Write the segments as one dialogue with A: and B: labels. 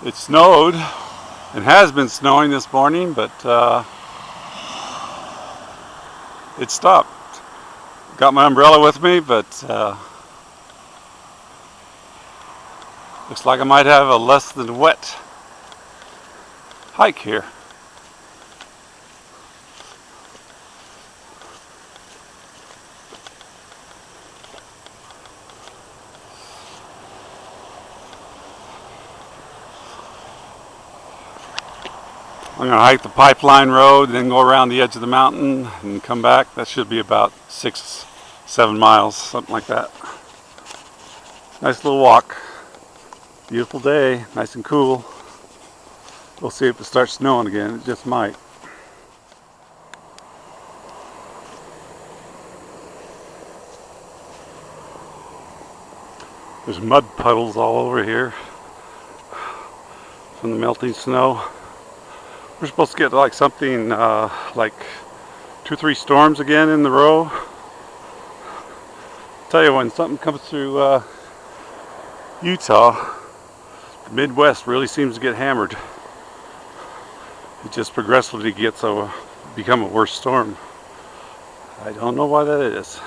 A: It snowed. It has been snowing this morning, but it stopped. Got my umbrella with me, but looks like I might have a less than wet hike here. I'm going to hike the Pipeline Road, then go around the edge of the mountain and come back. That should be about 6-7 miles, something like that. Nice little walk. Beautiful day, nice and cool. We'll see if it starts snowing again. It just might. There's mud puddles all over here from the melting snow. We're supposed to get like something like 2-3 storms again in the row. Tell you, when something comes through Utah, the Midwest really seems to get hammered. It just progressively gets become a worse storm. I don't know why that is.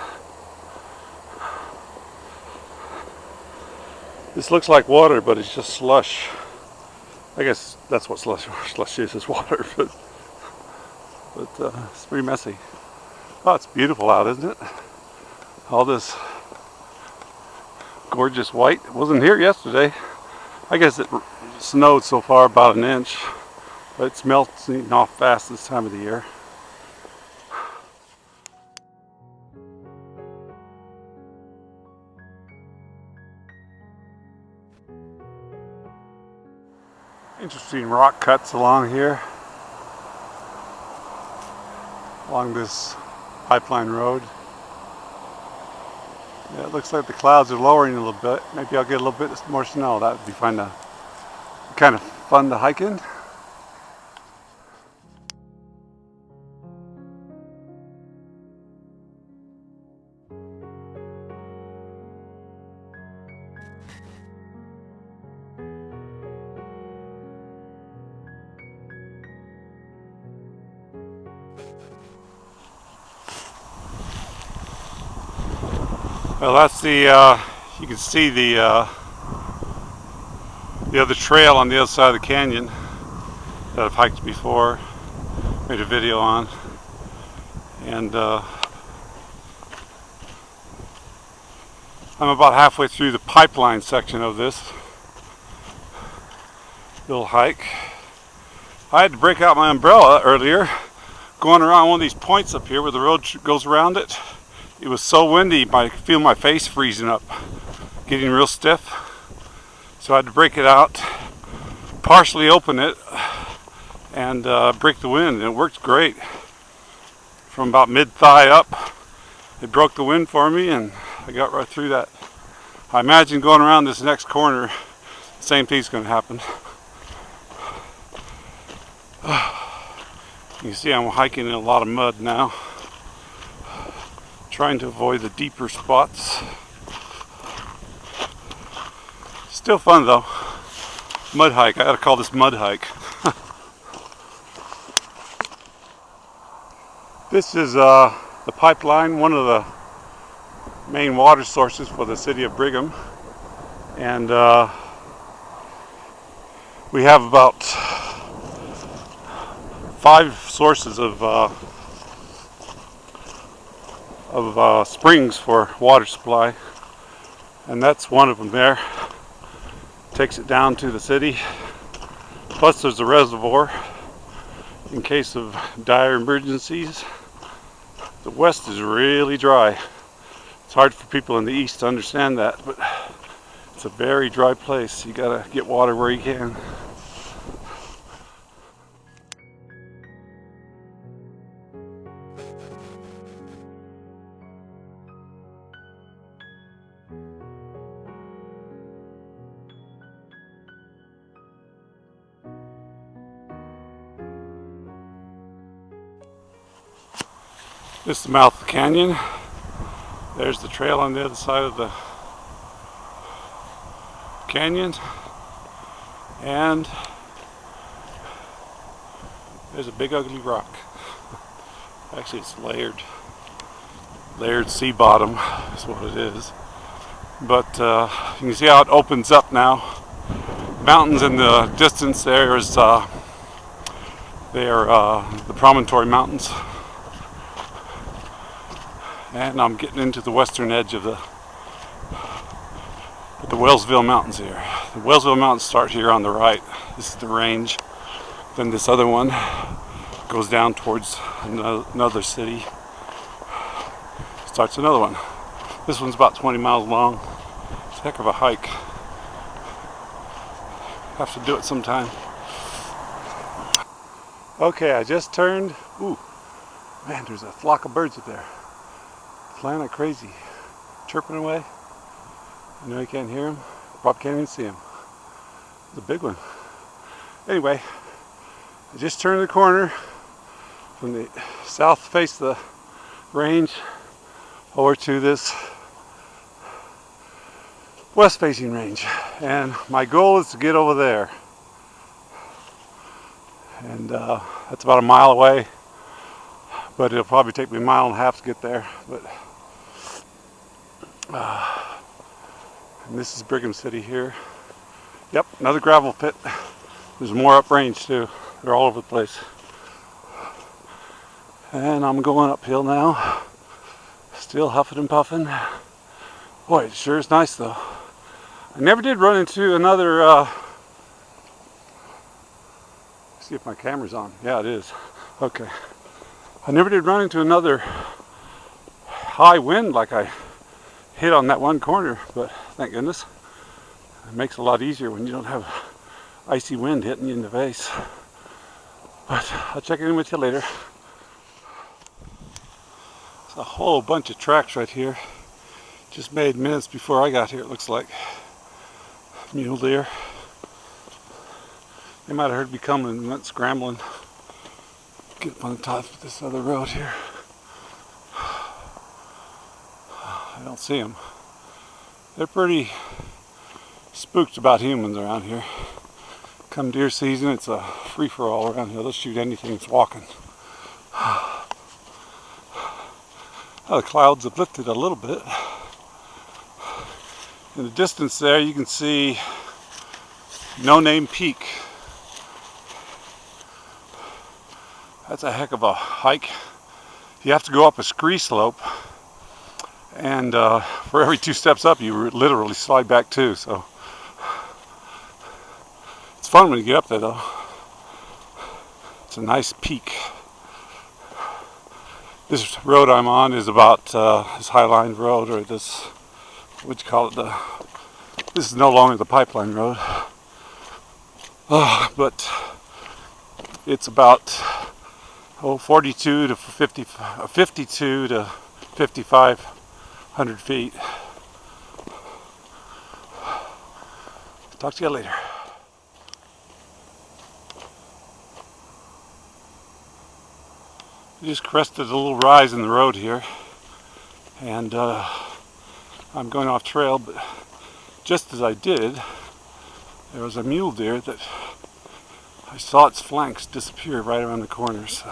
A: This looks like water, but it's just slush. I guess that's what slush is water, but it's pretty messy. Oh, it's beautiful out, isn't it? All this gorgeous white. It wasn't here yesterday. I guess it snowed so far about an inch, but it's melting off fast this time of the year. Interesting rock cuts along here, along this Pipeline Road. Yeah, it looks like the clouds are lowering a little bit. Maybe I'll get a little bit more snow. That would be kind of fun to hike in. Well, that's the, you can see the other trail on the other side of the canyon that I've hiked before, made a video on, and I'm about halfway through the pipeline section of this little hike. I had to break out my umbrella earlier, going around one of these points up here where the road goes around it. It was so windy, I could feel my face freezing up, getting real stiff. So I had to break it out, partially open it, and break the wind. And it worked great. From about mid-thigh up, it broke the wind for me, and I got right through that. I imagine going around this next corner, the same thing's going to happen. You can see I'm hiking in a lot of mud now, trying to avoid the deeper spots. Still fun though. Mud hike. I gotta call this mud hike. This is the pipeline, one of the main water sources for the city of Brigham, and we have about 5 sources of springs for water supply, and that's one of them there. Takes it down to the city. Plus there's a reservoir in case of dire emergencies. The west is really dry. It's hard for people in the east to understand that, but it's a very dry place. You gotta get water where you can. This is the mouth of the canyon. There's the trail on the other side of the canyon. And there's a big ugly rock. Actually, it's layered. Layered sea bottom is what it is. But you can see how it opens up now. Mountains in the distance there is the Promontory Mountains. And I'm getting into the western edge of the Wellsville Mountains here. The Wellsville Mountains start here on the right. This is the range. Then this other one goes down towards another city. Starts another one. This one's about 20 miles long. It's a heck of a hike. Have to do it sometime. Okay, I just turned. Ooh, man, there's a flock of birds up there. Flying like crazy. Chirping away. I know you can't hear them. Probably can't even see them. It's a big one. Anyway, I just turned the corner from the south face of the range over to this west facing range, and my goal is to get over there, and that's about a mile away, but it'll probably take me a mile and a half to get there. But and this is Brigham City here. Yep, another gravel pit. There's more uprange too. They're all over the place. And I'm going uphill now. Still huffing and puffing. Boy, it sure is nice though. I never did run into another, see if my camera's on. Yeah, it is. Okay. I never did run into another high wind like I hit on that one corner, but thank goodness. It makes it a lot easier when you don't have icy wind hitting you in the face. But I'll check in with you later. There's a whole bunch of tracks right here. Just made minutes before I got here, it looks like. Mule deer. They might have heard me coming and went scrambling. Get up on the top of this other road here. I don't see them. They're pretty spooked about humans around here. Come deer season, it's a free-for-all around here. They'll shoot anything that's walking. Well, the clouds have lifted a little bit. In the distance there, you can see No Name Peak. That's a heck of a hike. You have to go up a scree slope, and for every 2 steps up, you literally slide back 2. So it's fun when you get up there, though. It's a nice peak. This road I'm on is about this Highline Road, or this, what you call it, this is no longer the Pipeline Road, but it's about 42 to 52 to 5,500 feet. Talk to you later. I just crested a little rise in the road here, and I'm going off trail, but just as I did, there was a mule deer that I saw its flanks disappear right around the corner. So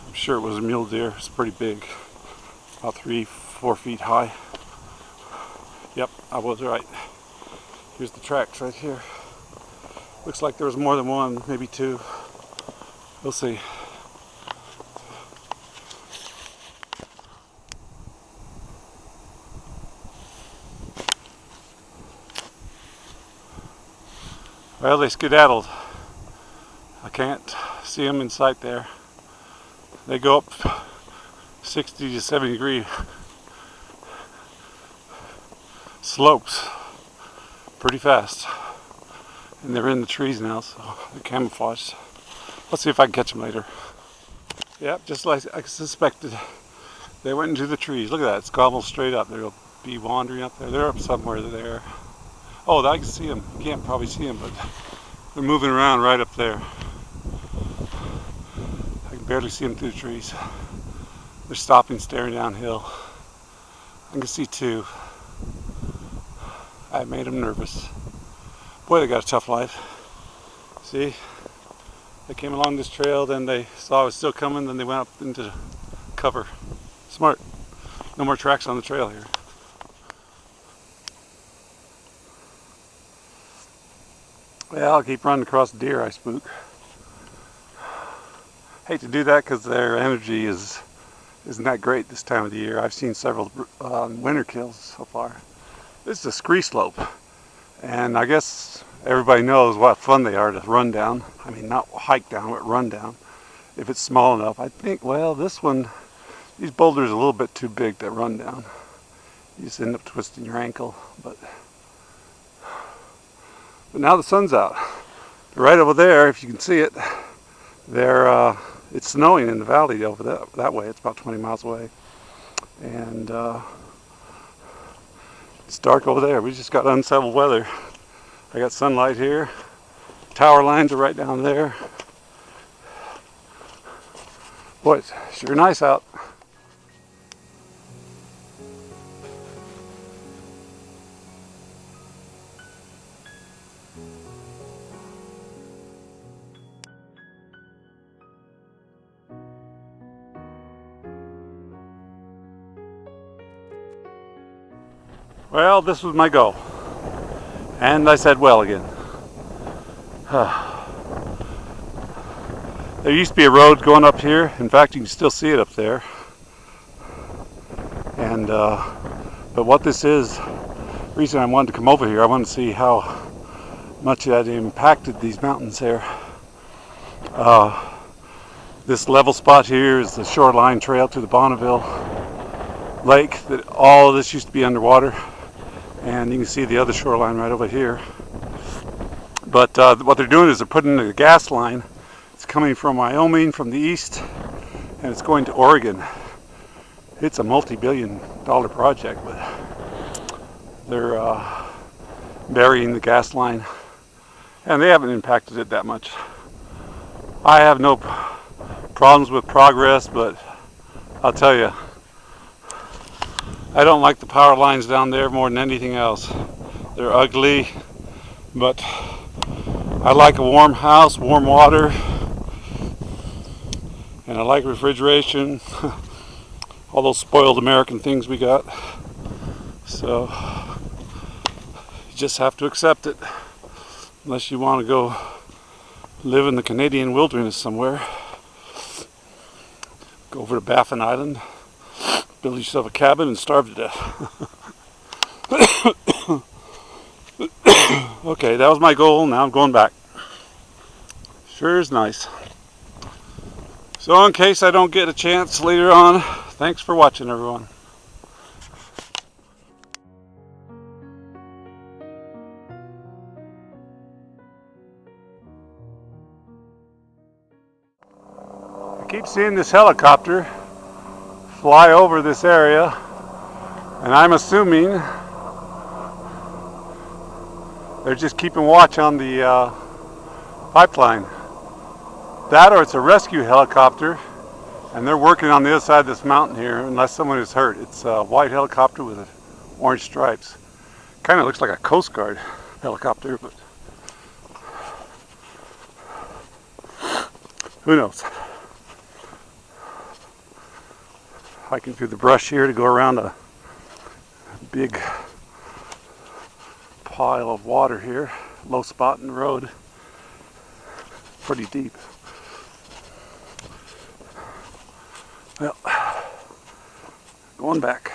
A: I'm sure it was a mule deer. It's pretty big, about 3-4 feet high. Yep, I was right. Here's the tracks right here. Looks like there was more than one, maybe 2. We'll see. Well, they skedaddled. I can't see them in sight there. They go up 60 to 70 degree slopes pretty fast. And they're in the trees now, so they're camouflaged. Let's see if I can catch them later. Yep, just like I suspected. They went into the trees. Look at that, it's almost straight up. They'll be wandering up there. They're up somewhere there. Oh, I can see them. You can't probably see them, but they're moving around right up there. I can barely see them through the trees. They're stopping, staring downhill. I can see two. I made them nervous. Boy, they got a tough life. See? They came along this trail, then they saw I was still coming, then they went up into cover. Smart. No more tracks on the trail here. Well, I'll keep running across deer I spook. Hate to do that because their energy isn't that great this time of the year. I've seen several winter kills so far. This is a scree slope, and I guess everybody knows what fun they are to run down. I mean, not hike down, but run down. If it's small enough. I think, well, this one, these boulders are a little bit too big to run down. You just end up twisting your ankle. But now the sun's out. Right over there, if you can see it, it's snowing in the valley over that way. It's about 20 miles away. And it's dark over there. We just got unsettled weather. I got sunlight here. Tower lines are right down there. Boy, it's sure nice out. Well, this was my goal. And I said well again. There used to be a road going up here. In fact, you can still see it up there. And but what this is, the reason I wanted to come over here, I wanted to see how much it had impacted these mountains here. This level spot here is the shoreline trail to the Bonneville Lake. That all of this used to be underwater. And you can see the other shoreline right over here. But what they're doing is they're putting in a gas line. It's coming from Wyoming from the east, and it's going to Oregon. It's a multi-billion-dollar project, but they're burying the gas line, and they haven't impacted it that much. I have no problems with progress, but I'll tell you, I don't like the power lines down there more than anything else. They're ugly, but I like a warm house, warm water, and I like refrigeration. All those spoiled American things we got. So you just have to accept it, unless you want to go live in the Canadian wilderness somewhere. Go over to Baffin Island, build yourself a cabin and starve to death. Okay, that was my goal. Now I'm going back. Sure is nice. So in case I don't get a chance later on, thanks for watching, everyone. I keep seeing this helicopter fly over this area, and I'm assuming they're just keeping watch on the pipeline. That or it's a rescue helicopter, and they're working on the other side of this mountain here, unless someone is hurt. It's a white helicopter with orange stripes. Kind of looks like a Coast Guard helicopter, but who knows? Hiking through the brush here to go around a big pile of water here. Low spot in the road. Pretty deep. Well, going back.